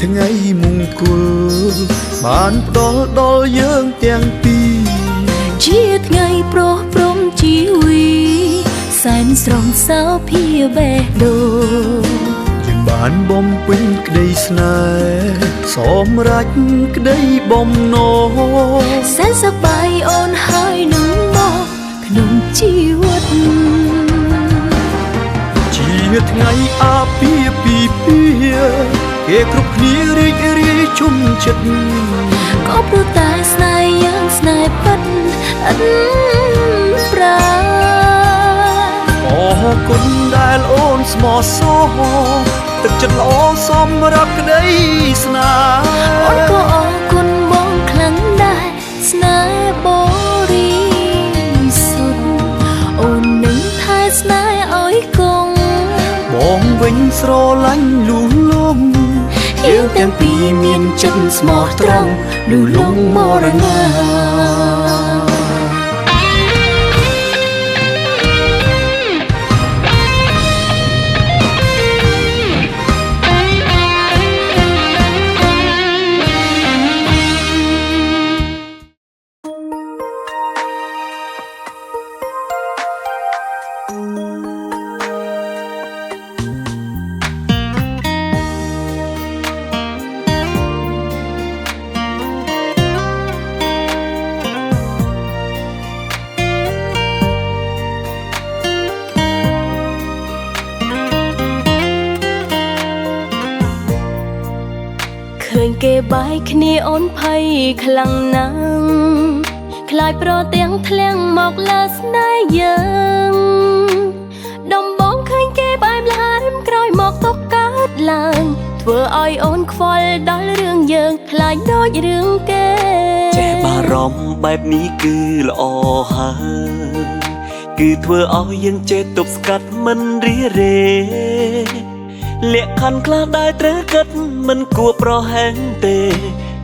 ថ្ងៃមង្គលបានផ្ដល់ដល់យើងទាំងពីរជាថ្ងៃប្រោះព្រំជីវីសែនស្រងសៅភាបេះដូងយើងបានបំពេញក្តីស្នេហ៍សម្រេចក្តីបំណងសែនសប្បាយអូនហើយនឹងមកក្នុងជីវិតជាថ្ងៃអាពាហ៍ពិពាហ៍គេគ្រប់គ្នារីករាយជុំចិត្តក៏ព្រោះតែស្នេហ៍យើងស្នេហ៍ពិតឥតប្រាអរគុណដែលអូនស្មោះសរទឹកចិត្តល្អសម្រាប់ក្តីស្នេហ៍អូនក៏អរគុណបងខ្លាំងដែរស្នេហ៍បរិសុទ្ធអូននឹងថែស្នេហ៍ឲ្យគង់បងវិញស្រឡាញ់លូលំយើងទាំងពីរមានចិត្តស្មោះត្រង់លូលំមរណាឃើញគេបាយគ្នាអូនភ័យខ្លាំងណាស់ខ្លាចប្រទាំងធ្លាំងមកលើស្នេហ៍យើងដំបងឃើញគេបែបលះរឹមក្រោយមកទុកកើតឡើងធ្វើឲ្យអូនខ្វល់ដល់រឿងយើងខ្លាចដូចរឿងគេចេះបារម្ភបែបនេះគឺល្អហើយគឺធ្វើឲ្យយើងចេះទប់ស្កាត់មិនរីរេលក្ខខណ្ឌខ្លះដែលត្រូវគិតមិនគួរប្រហែលទេ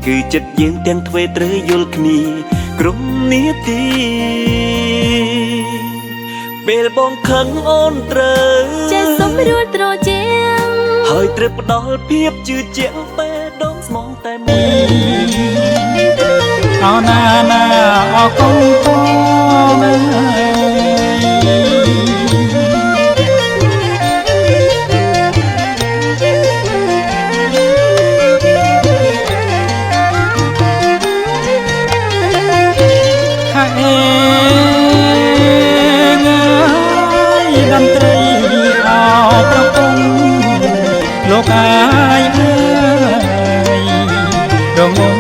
គឺចិត្តយើងទាំងទ្វេត្រូវយល់គ្នាគ្រប់នាទីពេលបងខឹងអូនត្រូវចេះសុំរួចត្រជាងហើយត្រូវផ្ដល់ភាពជឿជាក់ពេលដងស្មងតែមួយអោណាណាអរគុណតណាលោកអាយអើយរងំ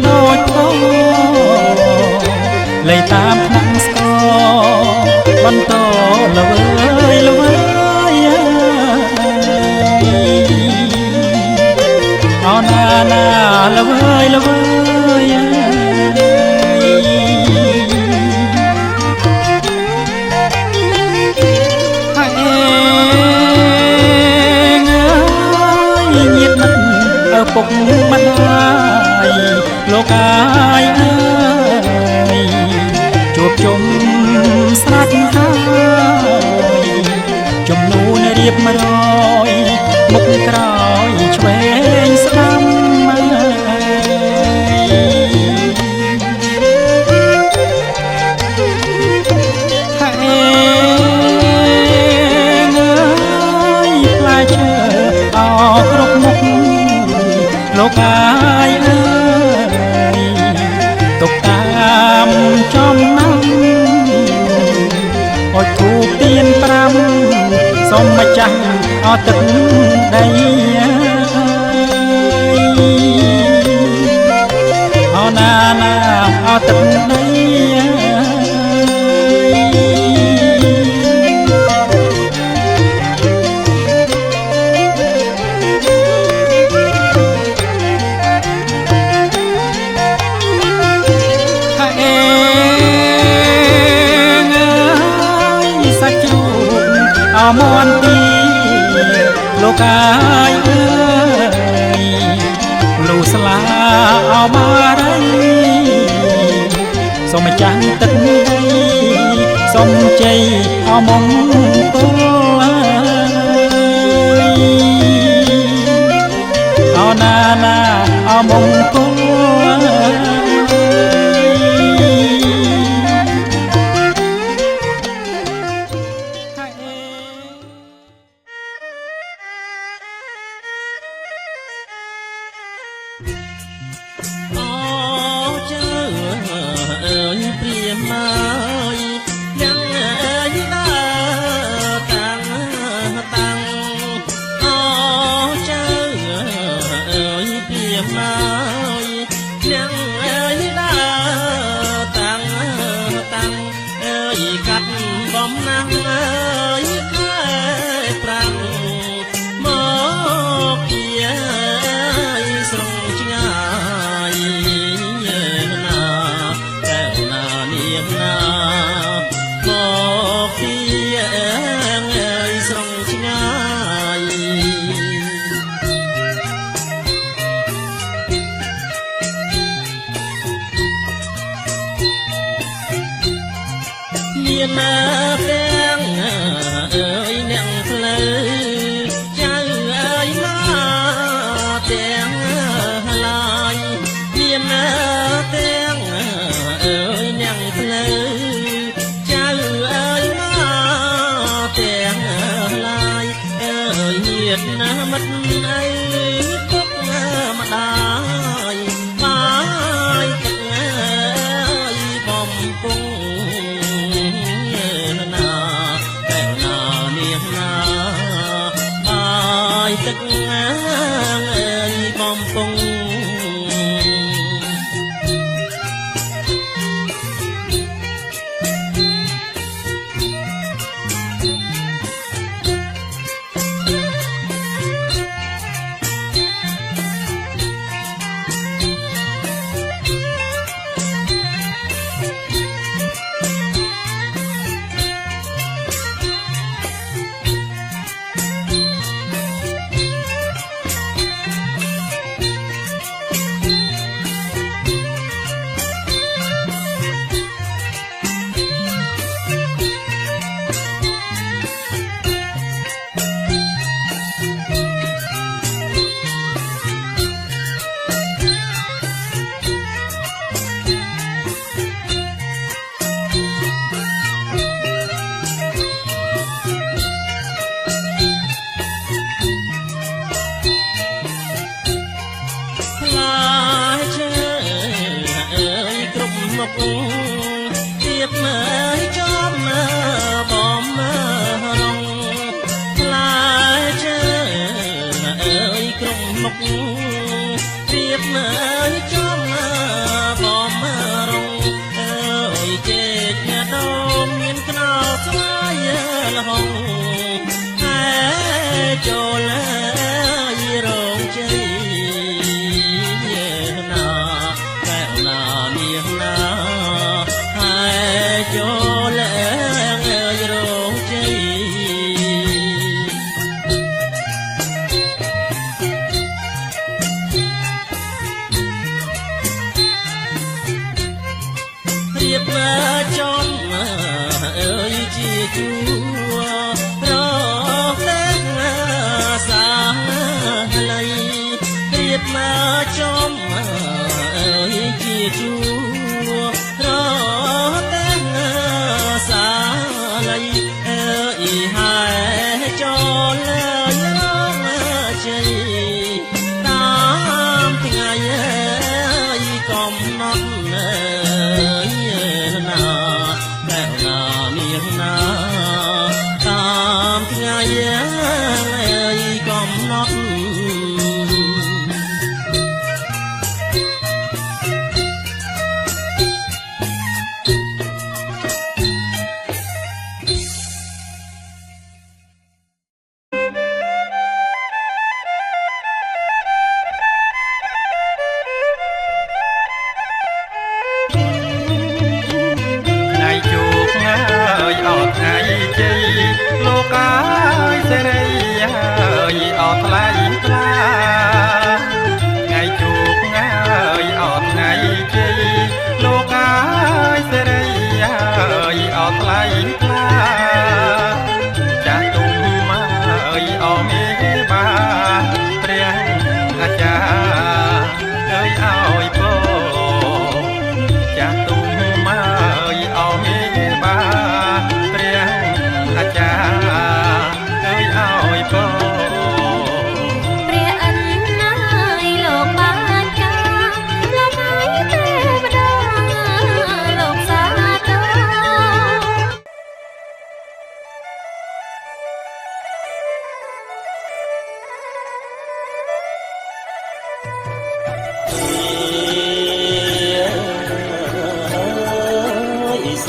ដូចពោលៃតាមផ្នែកស្គរបន្តល្វើយល្វើយអោណាណាល្វើយល្វើយពុកមិនហើយលោកអាយអើយជួបជុំស្រាច់ហើយជំនូនរៀប100មុខក្រោយឆ្វេងស្ដាំលោកអាយអើយទុកតាមចំណាំអត់ធូបទៀន5សូមម្ចាស់អត់ទឹកដីអោណាណាអត់ទឹកដីមន់ទីលោកអាយអើយលូស្លាអមារីសូមចាំទឹកដីសូមជ័យអមង្គលអោ មង្គ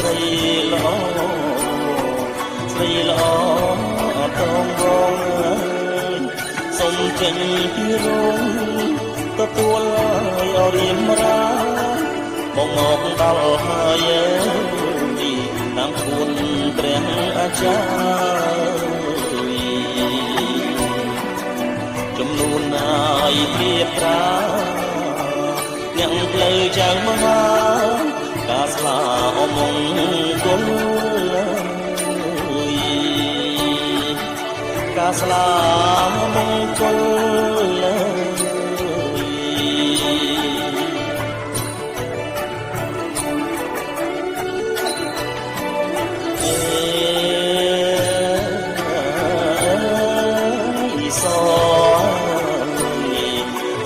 រីល្អស្រីល្អអត់តងបងសុំចេញពីរោងទទួលឲ្យរៀមរាបងមកដល់ហើយតាមគុណព្រះអាចារ្យចំនួនហើយព្រាបប្រាអ្នកផ្លូវចៅមហាការស្លាអមង្គលការស្លាមង្គល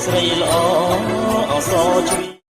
ស្រីល្អអសរជួយ